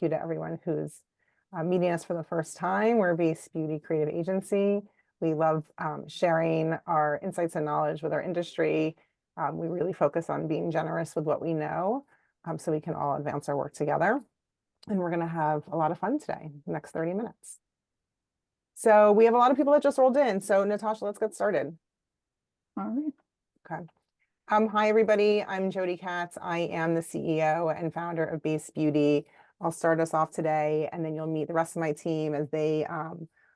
you to everyone who's meeting us for the first time. We're a Base Beauty creative agency. We love sharing our insights and knowledge with our industry. We really focus on being generous with what we know so we can all advance our work together. And we're going to have a lot of fun today, the next 30 minutes. So we have a lot of people that just rolled in. So Natasha, let's get started. All right. Okay. Hi, everybody. I'm Jody Katz. I am the CEO and founder of Base Beauty. I'll start us off today, and then you'll meet the rest of my team as they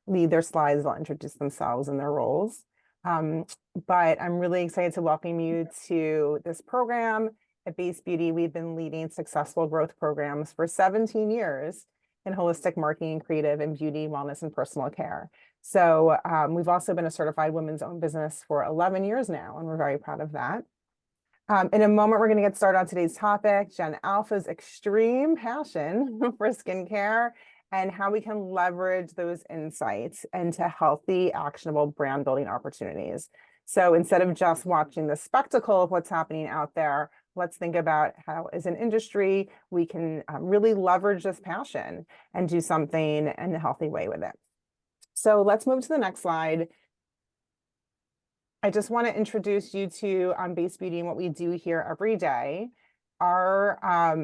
lead their slides. They'll introduce themselves and their roles. But I'm really excited to welcome you to this program. At Base Beauty, we've been leading successful growth programs for 17 years in holistic marketing, creative, and beauty, wellness, and personal care. So we've also been a certified women's owned business for 11 years now, and we're very proud of that. In a moment, we're going to get started on today's topic, Gen Alpha's extreme passion for skincare and how we can leverage those insights into healthy, actionable brand building opportunities. So instead of just watching the spectacle of what's happening out there, let's think about how, as an industry, we can really leverage this passion and do something in a healthy way with it. So let's move to the next slide. I just want to introduce you to Base Beauty and what we do here every day. Our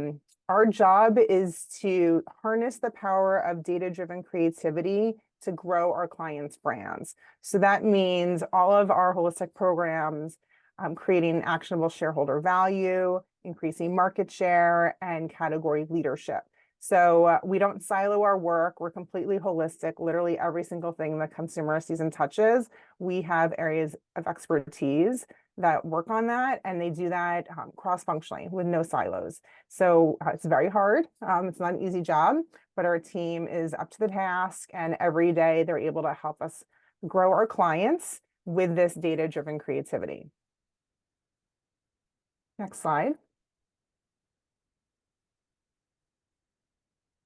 job is to harness the power of data-driven creativity to grow our clients' brands. So that means all of our holistic programs, creating actionable shareholder value, increasing market share, and category leadership. So we don't silo our work. We're completely holistic. Literally every single thing the consumer sees and touches, we have areas of expertise that work on that, and they do that cross-functionally with no silos. So it's very hard. It's not an easy job, but our team is up to the task, and every day they're able to help us grow our clients with this data-driven creativity. Next slide.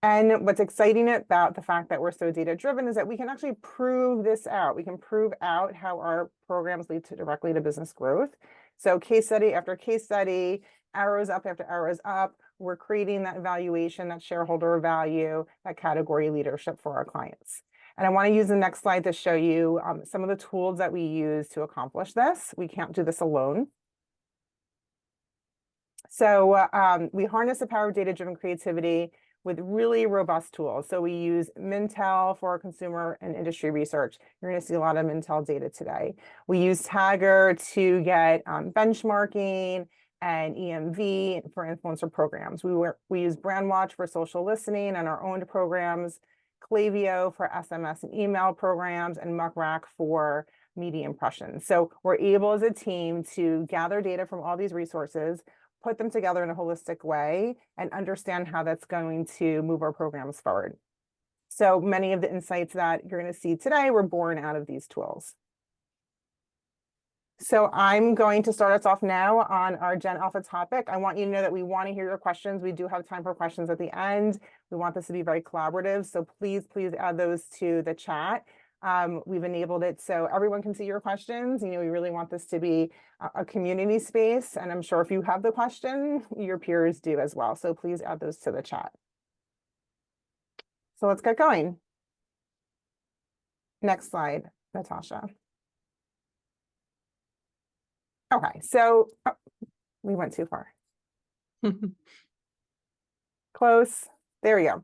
And what's exciting about the fact that we're so data-driven is that we can actually prove this out. We can prove out how our programs lead directly to business growth. So case study after case study, arrows up after arrows up, we're creating that valuation, that shareholder value, that category leadership for our clients. And I want to use the next slide to show you some of the tools that we use to accomplish this. We can't do this alone. So we harness the power of data-driven creativity with really robust tools. So we use Mintel for consumer and industry research. You're going to see a lot of Mintel data today. We use Tagger to get benchmarking and EMV for influencer programs. We use BrandWatch for social listening and our owned programs, Klaviyo for SMS and email programs, and Muckrack for media impressions. So we're able as a team to gather data from all these resources, put them together in a holistic way, and understand how that's going to move our programs forward. So many of the insights that you're going to see today were born out of these tools. So I'm going to start us off now on our Gen Alpha topic. I want you to know that we want to hear your questions. We do have time for questions at the end. We want this to be very collaborative. So please add those to the chat. We've enabled it so everyone can see your questions. You know, we really want this to be a community space, and I'm sure if you have the question, your peers do as well. So please add those to the chat. So let's get going. Next slide, Natasha. Okay, so we went too far. Close. There we go.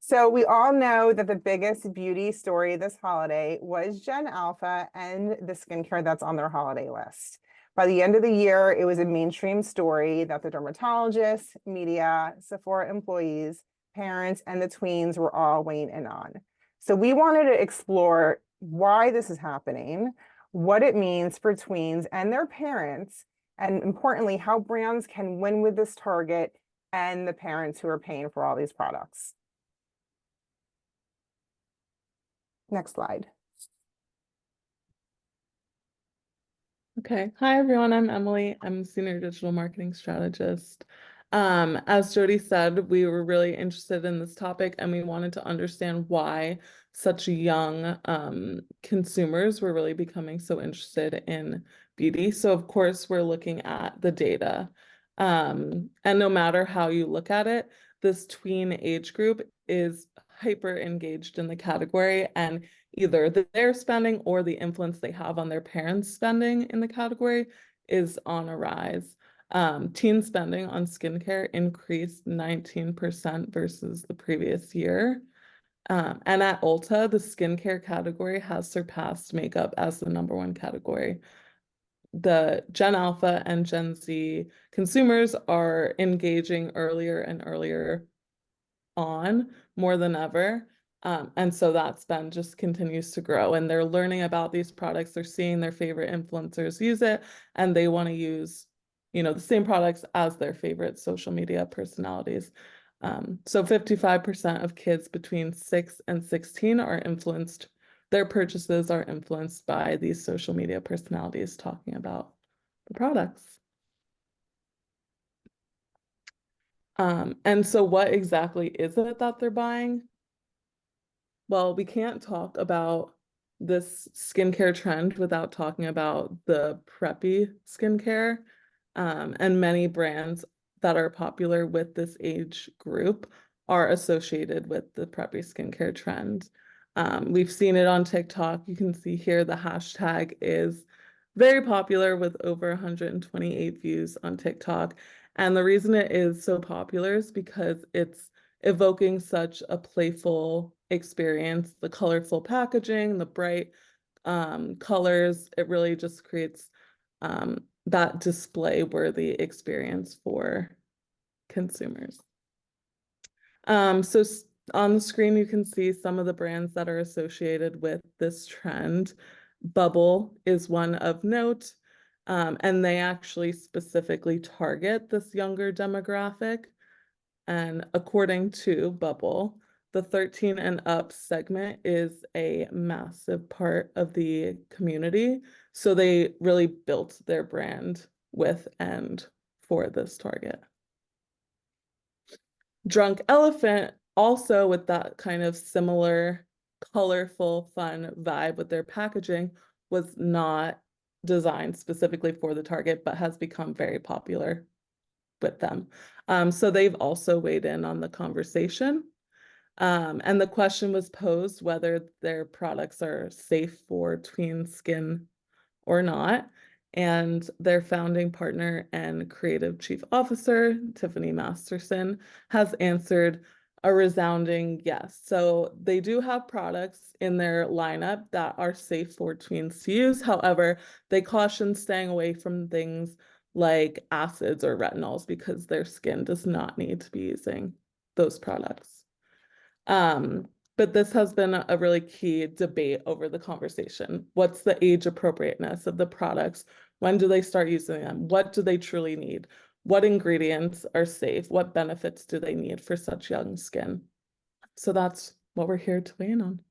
So we all know that the biggest beauty story this holiday was Gen Alpha and the skincare that's on their holiday list. By the end of the year, it was a mainstream story that the dermatologists, media, Sephora employees, parents, and the tweens were all weighing in on. So we wanted to explore why this is happening, what it means for tweens and their parents, and importantly, how brands can win with this target and the parents who are paying for all these products. Next slide. Okay. Hi, everyone. I'm Emily. I'm a senior digital marketing strategist. As Jody said, we were really interested in this topic, and we wanted to understand why such young consumers were really becoming so interested in beauty. So, of course, we're looking at the data. And no matter how you look at it, this tween age group is hyper engaged in the category, and either their spending or the influence they have on their parents' spending in the category is on a rise. Teen spending on skincare increased 19% versus the previous year. And at Ulta, the skincare category has surpassed makeup as the #1 category. The Gen Alpha and Gen Z consumers are engaging earlier and earlier on more than ever. And so that spend just continues to grow, and they're learning about these products. They're seeing their favorite influencers use it, and they want to use, the same products as their favorite social media personalities. So 55% of kids between 6 and 16 are influenced, their purchases are influenced by these social media personalities talking about the products. And so what exactly is it that they're buying? Well, we can't talk about this skincare trend without talking about the preppy skincare. And many brands that are popular with this age group are associated with the preppy skincare trend. We've seen it on TikTok. You can see here the hashtag is very popular with over 128 views on TikTok. And the reason it is so popular is because it's evoking such a playful experience. The colorful packaging, the bright colors, it really just creates that display-worthy experience for consumers. So on the screen, you can see some of the brands that are associated with this trend. Bubble is one of note, and they actually specifically target this younger demographic. And according to Bubble, the 13 and up segment is a massive part of the community. So they really built their brand with and for this target. Drunk Elephant, also with that kind of similar, colorful, fun vibe with their packaging, was not designed specifically for the target, but has become very popular with them. So they've also weighed in on the conversation. And the question was posed whether their products are safe for tween skin or not. And their founding partner and creative chief officer, Tiffany Masterson, has answered a resounding yes. So they do have products in their lineup that are safe for tweens to use. However, they caution staying away from things like acids or retinols because their skin does not need to be using those products. But this has been a really key debate over the conversation. What's the age appropriateness of the products? When do they start using them? What do they truly need? What ingredients are safe? What benefits do they need for such young skin? So that's what we're here to weigh in on.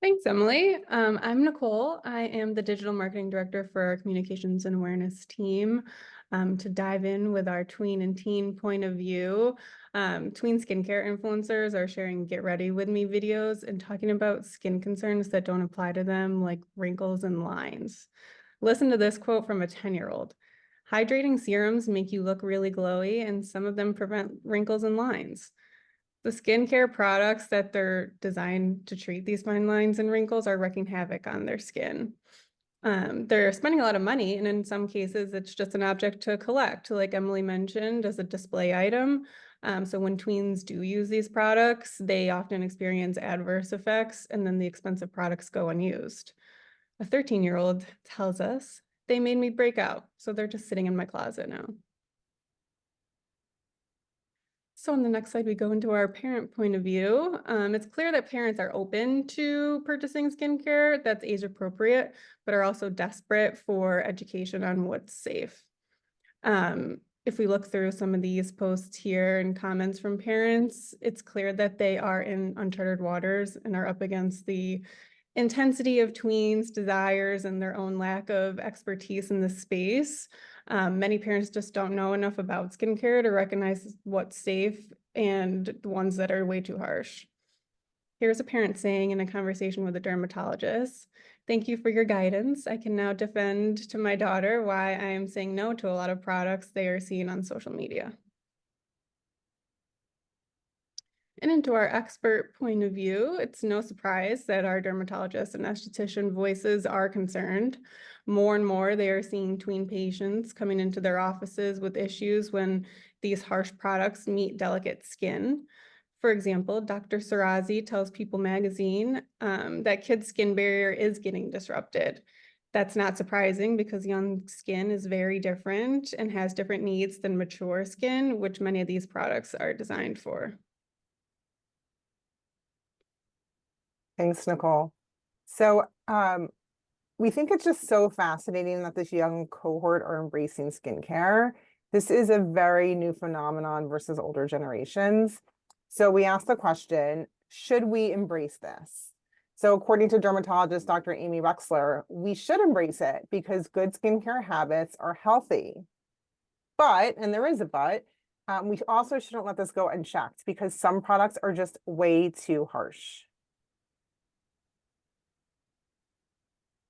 Thanks, Emily. I'm Nicole. I am the digital marketing director for our communications and awareness team. To dive in with our tween and teen point of view, tween skincare influencers are sharing get ready with me videos and talking about skin concerns that don't apply to them, like wrinkles and lines. Listen to this quote from a 10-year-old. Hydrating serums make you look really glowy, and some of them prevent wrinkles and lines. The skincare products that they're designed to treat these fine lines and wrinkles are wreaking havoc on their skin. They're spending a lot of money, and in some cases, it's just an object to collect, like Emily mentioned, as a display item. So when tweens do use these products, they often experience adverse effects, and then the expensive products go unused. A 13-year-old tells us, they made me break out, so they're just sitting in my closet now. So on the next slide, we go into our parent point of view. It's clear that parents are open to purchasing skincare that's age appropriate, but are also desperate for education on what's safe. If we look through some of these posts here and comments from parents, it's clear that they are in uncharted waters and are up against the intensity of tweens' desires and their own lack of expertise in this space. Many parents just don't know enough about skincare to recognize what's safe and the ones that are way too harsh. Here's a parent saying in a conversation with a dermatologist, Thank you for your guidance. I can now defend to my daughter why I am saying no to a lot of products they are seeing on social media. And into our expert point of view, it's no surprise that our dermatologists and esthetician voices are concerned. More and more, they are seeing tween patients coming into their offices with issues when these harsh products meet delicate skin. For example, Dr. Sarazi tells People magazine that kids' skin barrier is getting disrupted. That's not surprising because young skin is very different and has different needs than mature skin, which many of these products are designed for. Thanks, Nicole. So we think it's just so fascinating that this young cohort are embracing skincare. This is a very new phenomenon versus older generations. So we asked the question, should we embrace this? So according to dermatologist Dr. Amy Wexler, we should embrace it because good skincare habits are healthy. But, and there is a but, we also shouldn't let this go unchecked because some products are just way too harsh.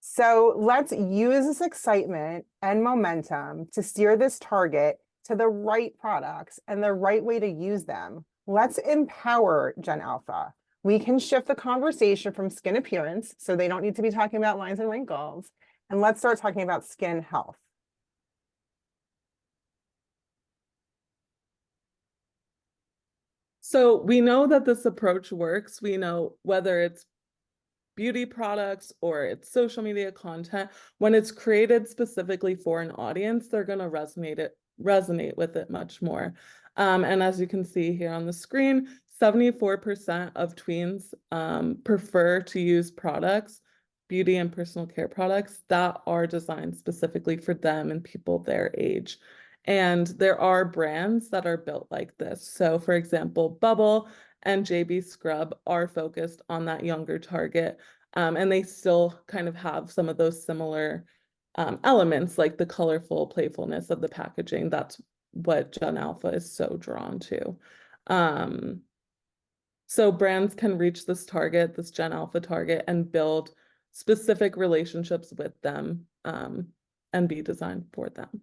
So let's use this excitement and momentum to steer this target to the right products and the right way to use them. Let's empower Gen Alpha. We can shift the conversation from skin appearance, so they don't need to be talking about lines and wrinkles, and let's start talking about skin health. So we know that this approach works. We know whether it's beauty products or it's social media content, when it's created specifically for an audience, they're going to resonate with it much more. And as you can see here on the screen, 74% of tweens prefer to use products, beauty and personal care products that are designed specifically for them and people their age. And there are brands that are built like this. So for example, Bubble and JB Scrub are focused on that younger target. And they still kind of have some of those similar elements, like the colorful playfulness of the packaging. That's what Gen Alpha is so drawn to. So brands can reach this target, this Gen Alpha target, and build specific relationships with them and be designed for them.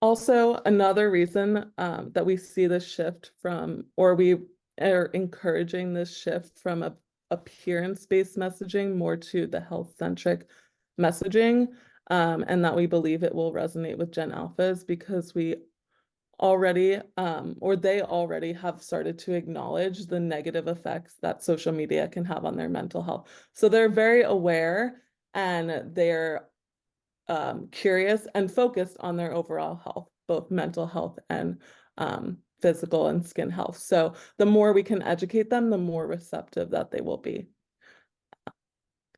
Also, another reason that we see this shift from, or we are encouraging this shift from a appearance-based messaging more to the health-centric messaging, and that we believe it will resonate with Gen Alphas because we already, or they already have started to acknowledge the negative effects that social media can have on their mental health. So they're very aware and they're curious and focused on their overall health, both mental health and physical and skin health. So the more we can educate them, the more receptive that they will be.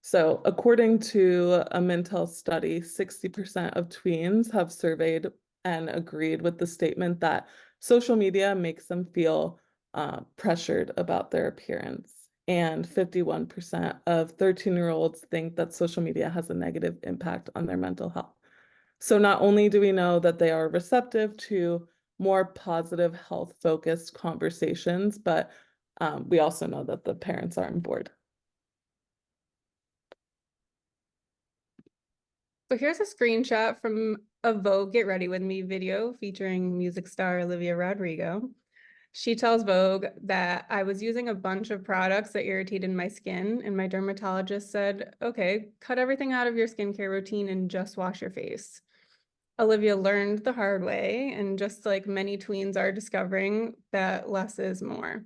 So according to a Mintel study, 60% of tweens have surveyed and agreed with the statement that social media makes them feel pressured about their appearance. And 51% of 13-year-olds think that social media has a negative impact on their mental health. So not only do we know that they are receptive to more positive health-focused conversations, but we also know that the parents are on board. So here's a screenshot from a Vogue Get Ready With Me video featuring music star Olivia Rodrigo. She tells Vogue that I was using a bunch of products that irritated my skin, and my dermatologist said, okay, cut everything out of your skincare routine and just wash your face. Olivia learned the hard way, and just like many tweens are discovering, that less is more.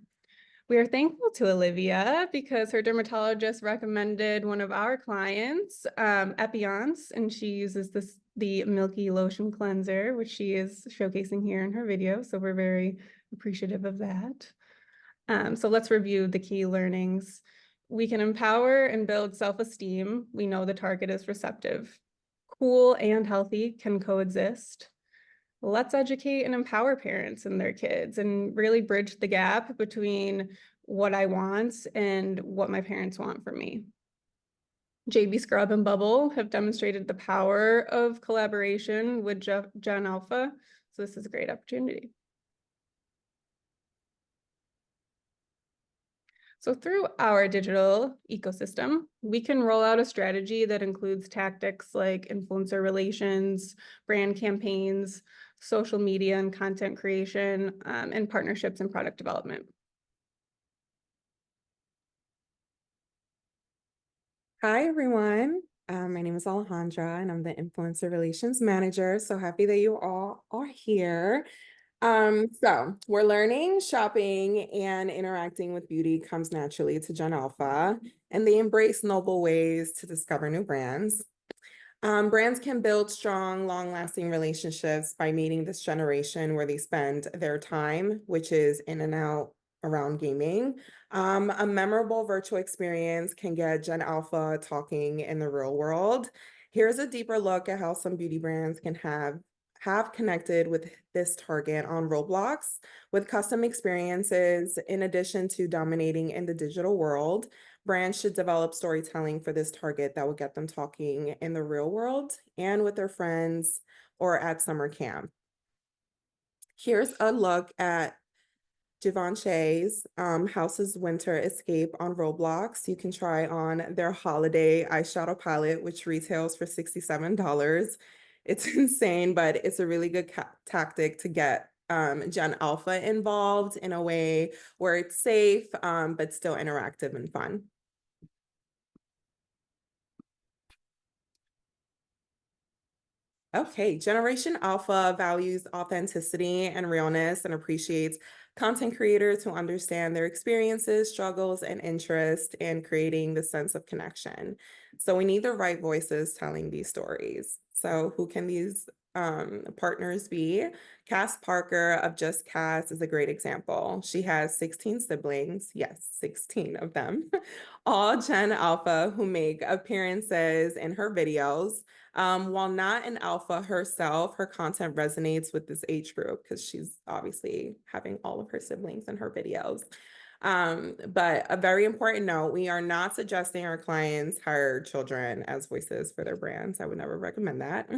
We are thankful to Olivia because her dermatologist recommended one of our clients, Epionce, and she uses the Milky Lotion Cleanser, which she is showcasing here in her video. So we're very appreciative of that. So let's review the key learnings. We can empower and build self-esteem. We know the target is receptive. Cool and healthy can coexist. Let's educate and empower parents and their kids and really bridge the gap between what I want and what my parents want from me. JB Scrub and Bubble have demonstrated the power of collaboration with Gen Alpha, so this is a great opportunity. So through our digital ecosystem, we can roll out a strategy that includes tactics like influencer relations, brand campaigns, social media and content creation, and partnerships and product development. Hi, everyone. My name is Alejandra, and I'm the Influencer Relations Manager. So happy that you all are here. So we're learning, shopping, and interacting with beauty comes naturally to Gen Alpha, and they embrace noble ways to discover new brands. Brands can build strong, long-lasting relationships by meeting this generation where they spend their time, which is in and out around gaming. A memorable virtual experience can get Gen Alpha talking in the real world. Here's a deeper look at how some beauty brands can have connected with this target on Roblox with custom experiences. In addition to dominating in the digital world, brands should develop storytelling for this target that will get them talking in the real world and with their friends or at summer camp. Here's a look at Givenchy's House's Winter Escape on Roblox. You can try on their holiday eyeshadow palette, which retails for $67. It's insane, but it's a really good tactic to get Gen Alpha involved in a way where it's safe, but still interactive and fun. Okay, Generation Alpha values authenticity and realness and appreciates content creators who understand their experiences, struggles, and interest in creating the sense of connection. So we need the right voices telling these stories. So who can these partners be? Cass Parker of Just Cass is a great example. She has 16 siblings, yes, 16 of them, all Gen Alpha who make appearances in her videos. While not an alpha herself, her content resonates with this age group because she's obviously having all of her siblings in her videos. But a very important note, we are not suggesting our clients hire children as voices for their brands. I would never recommend that,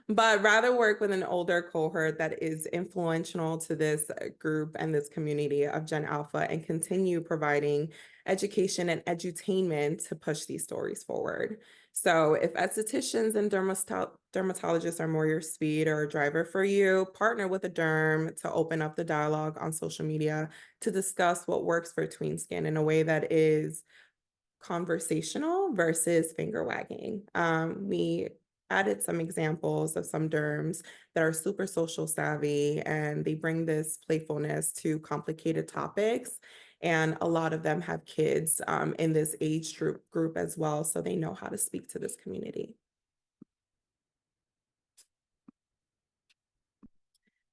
but rather work with an older cohort that is influential to this group and this community of Gen Alpha and continue providing education and edutainment to push these stories forward. So if estheticians and dermatologists are more your speed or a driver for you, partner with a derm to open up the dialogue on social media to discuss what works for tween skin in a way that is conversational versus finger wagging. We added some examples of some derms that are super social savvy and they bring this playfulness to complicated topics. And a lot of them have kids in this age group as well, so they know how to speak to this community.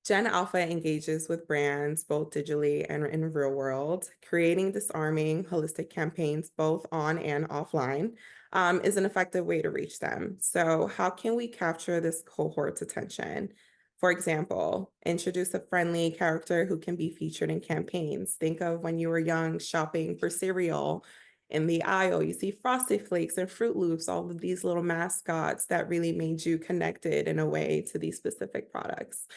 Gen Alpha engages with brands both digitally and in real world. Creating disarming, holistic campaigns both on and offline is an effective way to reach them. So how can we capture this cohort's attention? For example, introduce a friendly character who can be featured in campaigns. Think of when you were young shopping for cereal. In the aisle, you see Frosted Flakes and Fruit Loops, all of these little mascots that really made you connected in a way to these specific products.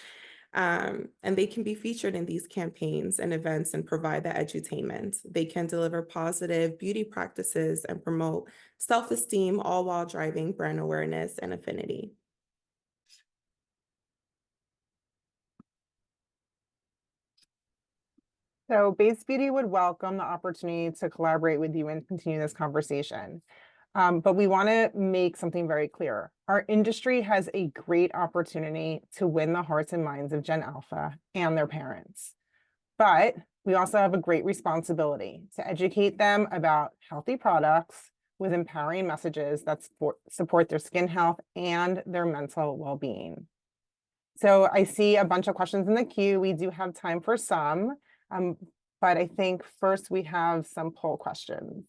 And they can be featured in these campaigns and events and provide that edutainment. They can deliver positive beauty practices and promote self-esteem, all while driving brand awareness and affinity. So Base Beauty would welcome the opportunity to collaborate with you and continue this conversation. But we want to make something very clear. Our industry has a great opportunity to win the hearts and minds of Gen Alpha and their parents. But we also have a great responsibility to educate them about healthy products with empowering messages that support their skin health and their mental well-being. So I see a bunch of questions in the queue. We do have time for some, but I think first we have some poll questions.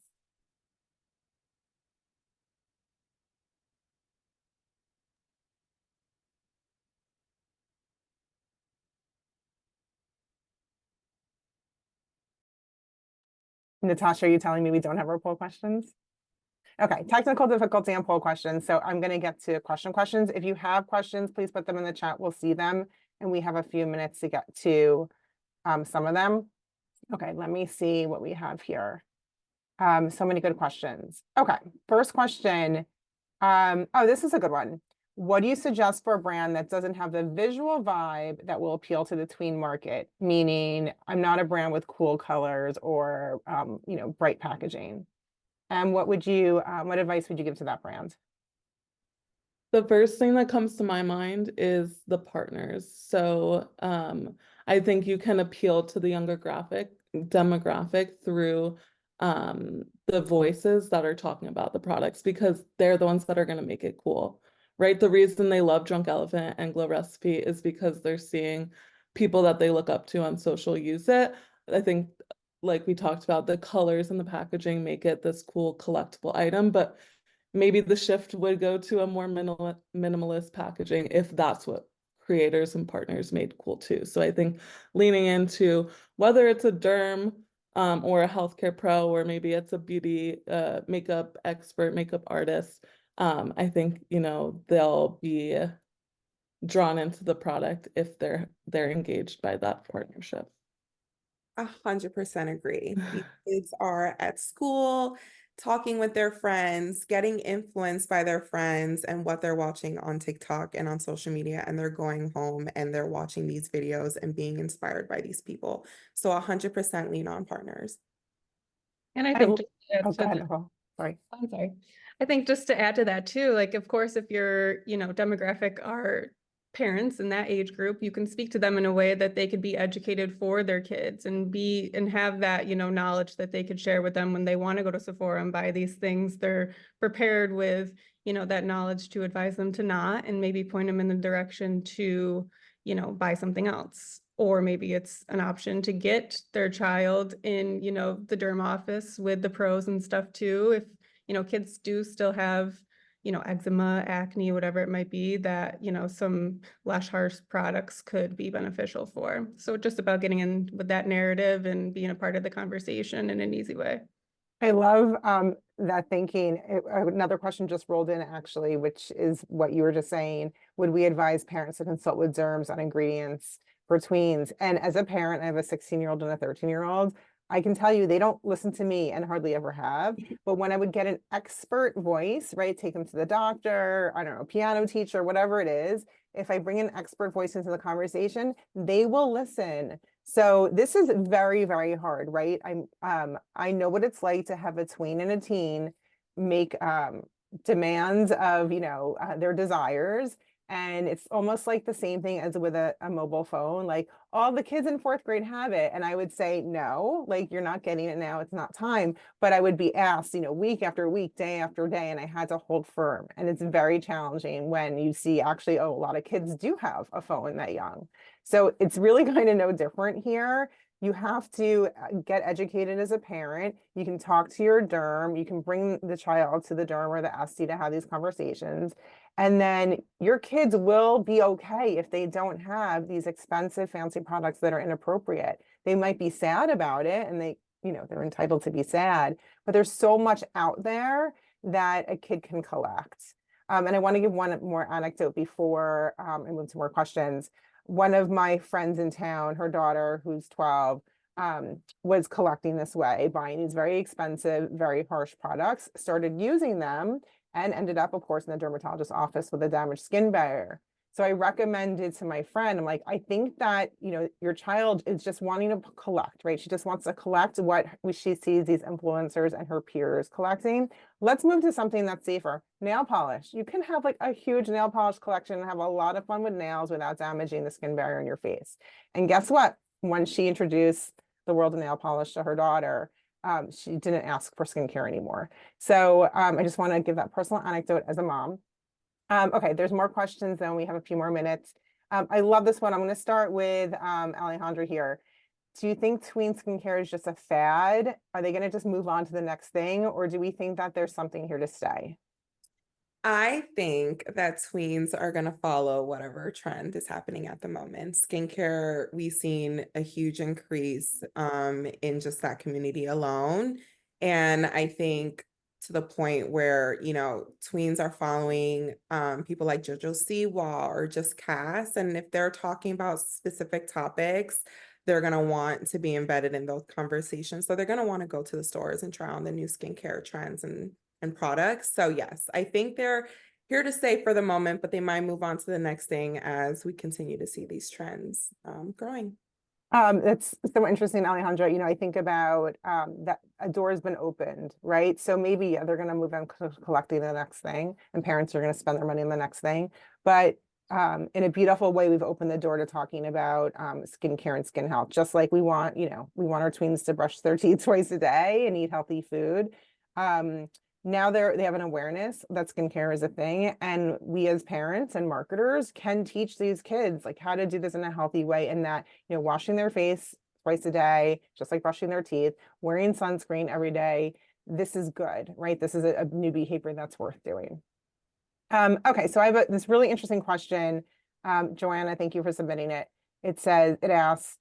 Natasha, are you telling me we don't have our poll questions? Okay, technical difficulty on poll questions. So I'm going to get to questions. If you have questions, please put them in the chat. We'll see them. And we have a few minutes to get to some of them. Okay, let me see what we have here. So many good questions. Okay, first question. Oh, this is a good one. What do you suggest for a brand that doesn't have the visual vibe that will appeal to the tween market? Meaning, I'm not a brand with cool colors or bright packaging. And what advice would you give to that brand? The first thing that comes to my mind is the partners. So I think you can appeal to the younger demographic through the voices that are talking about the products because they're the ones that are going to make it cool, right? The reason they love Drunk Elephant and Glow Recipe is because they're seeing people that they look up to on social use it. I think, like we talked about, the colors and the packaging make it this cool collectible item, but maybe the shift would go to a more minimalist packaging if that's what creators and partners made cool too. So I think leaning into whether it's a derm or a healthcare pro, or maybe it's a beauty makeup expert, makeup artist, I think, they'll be drawn into the product if they're engaged by that partnership. 100% agree. These kids are at school, talking with their friends, getting influenced by their friends and what they're watching on TikTok and on social media, and they're going home and they're watching these videos and being inspired by these people. So 100% lean on partners. And I think just to add Oh, to go ahead, that- Nicole. Sorry. I'm sorry. I think just to add to that too, like of course, if your, demographic are parents in that age group, you can speak to them in a way that they could be educated for their kids and have that, knowledge that they could share with them when they want to go to Sephora and buy these things. They're prepared with, that knowledge to advise them to not, and maybe point them in the direction to, buy something else. Or maybe it's an option to get their child in, the derm office with the pros and stuff too. If, kids do still have, eczema, acne, whatever it might be, that, some less harsh products could be beneficial for. So just about getting in with that narrative and being a part of the conversation in an easy way. I love that thinking. Another question just rolled in actually, which is what you were just saying. Would we advise parents to consult with derms on ingredients for tweens? And as a parent, I have a 16-year-old and a 13-year-old. I can tell you they don't listen to me and hardly ever have. But when I would get an expert voice, right, take them to the doctor, I don't know, piano teacher, whatever it is, if I bring an expert voice into the conversation, they will listen. So this is very, very hard, right? I know what it's like to have a tween and a teen make demands of, their desires. And it's almost like the same thing as with a mobile phone. Like all the kids in fourth grade have it. And I would say, no, like you're not getting it now. It's not time. But I would be asked, week after week, day after day, and I had to hold firm. And it's very challenging when you see actually, oh, a lot of kids do have a phone that young. So it's really kind of no different here. You have to get educated as a parent. You can talk to your derm. You can bring the child to the derm or the SD to have these conversations. And then your kids will be okay if they don't have these expensive, fancy products that are inappropriate. They might be sad about it and they're entitled to be sad, but there's so much out there that a kid can collect. And I want to give one more anecdote before I move to more questions. One of my friends in town, her daughter, who's 12, was collecting this way, buying these very expensive, very harsh products, started using them, and ended up, of course, in the dermatologist's office with a damaged skin barrier. So I recommended to my friend, I'm like, I think that, your child is just wanting to collect, right? She just wants to collect what she sees these influencers and her peers collecting. Let's move to something that's safer. Nail polish. You can have like a huge nail polish collection and have a lot of fun with nails without damaging the skin barrier in your face. And guess what? When she introduced the world of nail polish to her daughter, she didn't ask for skincare anymore. So I just want to give that personal anecdote as a mom. Okay, there's more questions, then we have a few more minutes. I love this one. I'm going to start with Alejandra here. Do you think tween skincare is just a fad? Are they going to just move on to the next thing? Or do we think that there's something here to stay? I think that tweens are going to follow whatever trend is happening at the moment. Skincare, we've seen a huge increase in just that community alone. And I think to the point where, tweens are following people like JoJo Siwa or just Cass. And if they're talking about specific topics, they're going to want to be embedded in those conversations. So they're going to want to go to the stores and try on the new skincare trends and products. So yes, I think they're here to stay for the moment, but they might move on to the next thing as we continue to see these trends growing. It's so interesting, Alejandra. You know, I think about that a door has been opened, right? So maybe yeah, they're going to move on collecting the next thing, and parents are going to spend their money on the next thing. But in a beautiful way, we've opened the door to talking about skincare and skin health. Just like we want, you know, we want our tweens to brush their teeth twice a day and eat healthy food. Now they have an awareness that skincare is a thing, and we as parents and marketers can teach these kids like how to do this in a healthy way, and that, you know, washing their face twice a day, just like brushing their teeth, wearing sunscreen every day, this is good, right? This is a new behavior that's worth doing. Okay, so I have this really interesting question. Joanna, thank you for submitting it. It asks,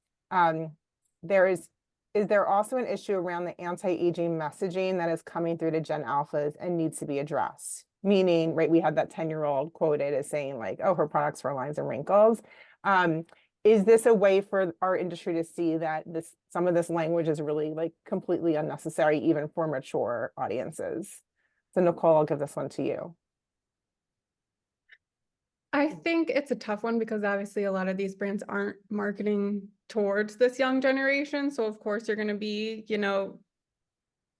is there also an issue around the anti-aging messaging that is coming through to Gen Alphas and needs to be addressed? Meaning, right, we had that 10-year-old quoted as saying like, oh, her products for lines and wrinkles. Is this a way for our industry to see that some of this language is really like completely unnecessary, even for mature audiences? So Nicole, I'll give this one to you. I think it's a tough one because obviously a lot of these brands aren't marketing towards this young generation. So of course you're going to be, you know,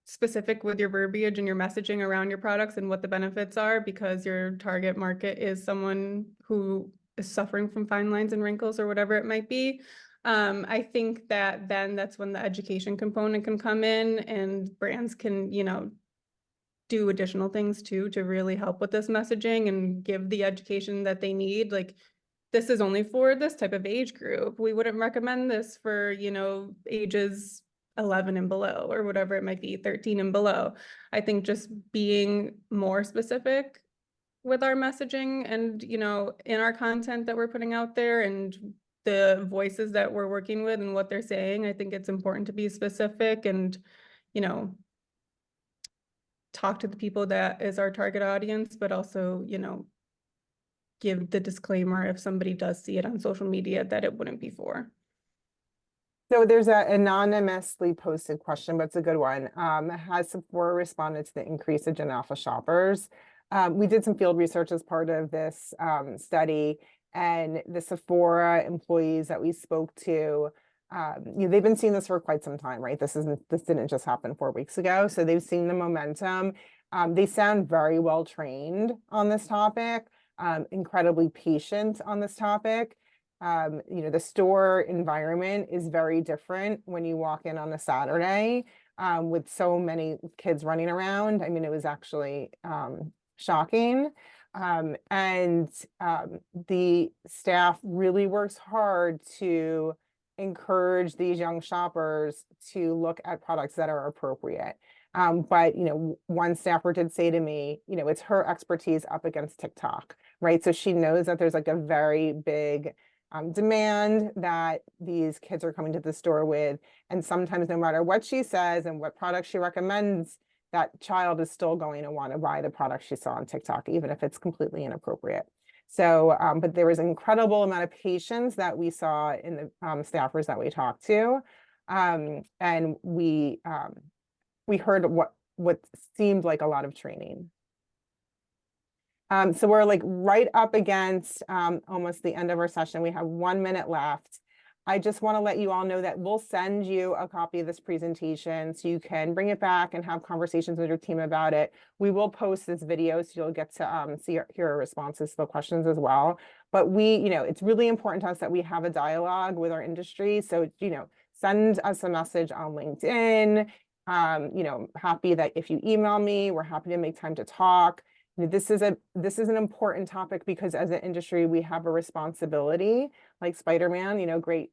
specific with your verbiage and your messaging around your products and what the benefits are, because your target market is someone who is suffering from fine lines and wrinkles or whatever it might be. I think that then that's when the education component can come in, and brands can, you know, do additional things too to really help with this messaging and give the education that they need. Like, this is only for this type of age group. We wouldn't recommend this for, you know, ages 11 and below, or whatever it might be, 13 and below. I think just being more specific with our messaging and, you know, in our content that we're putting out there and the voices that we're working with and what they're saying, I think it's important to be specific and, you know, talk to the people that is our target audience, but also, you know, give the disclaimer if somebody does see it on social media that it wouldn't be for. So there's an anonymously posted question, but it's a good one. Has Sephora responded to the increase of Gen Alpha shoppers? We did some field research as part of this study, and the Sephora employees that we spoke to, you know, they've been seeing this for quite some time, right? This didn't just happen 4 weeks ago. So they've seen the momentum. They sound very well trained on this topic, incredibly patient on this topic. You know, the store environment is very different when you walk in on a Saturday with so many kids running around. I mean, it was actually shocking. The staff really works hard to encourage these young shoppers to look at products that are appropriate. But, you know, one staffer did say to me, you know, it's her expertise up against TikTok, right? So she knows that there's like a very big demand that these kids are coming to the store with. And sometimes no matter what she says and what product she recommends, that child is still going to want to buy the product she saw on TikTok, even if it's completely inappropriate. So, but there was an incredible amount of patience that we saw in the staffers that we talked to. And we heard what seemed like a lot of training. So we're like right up against almost the end of our session. We have 1 minute left. I just want to let you all know that we'll send you a copy of this presentation so you can bring it back and have conversations with your team about it. We will post this video so you'll get to hear our responses to the questions as well. But you know, it's really important to us that we have a dialogue with our industry. So, you know, send us a message on LinkedIn. You know, happy that if you email me, we're happy to make time to talk. This is an important topic because as an industry, we have a responsibility, like Spider-Man, you know, great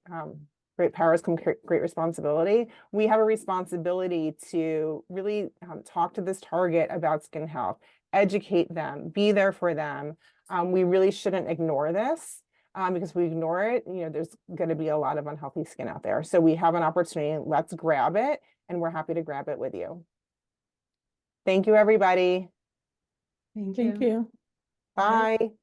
powers come great responsibility. We have a responsibility to really talk to this target about skin health, educate them, be there for them. We really shouldn't ignore this because if we ignore it, you know, there's going to be a lot of unhealthy skin out there. So we have an opportunity. Let's grab it, and we're happy to grab it with you. Thank you, everybody. Thank Thank you. Bye.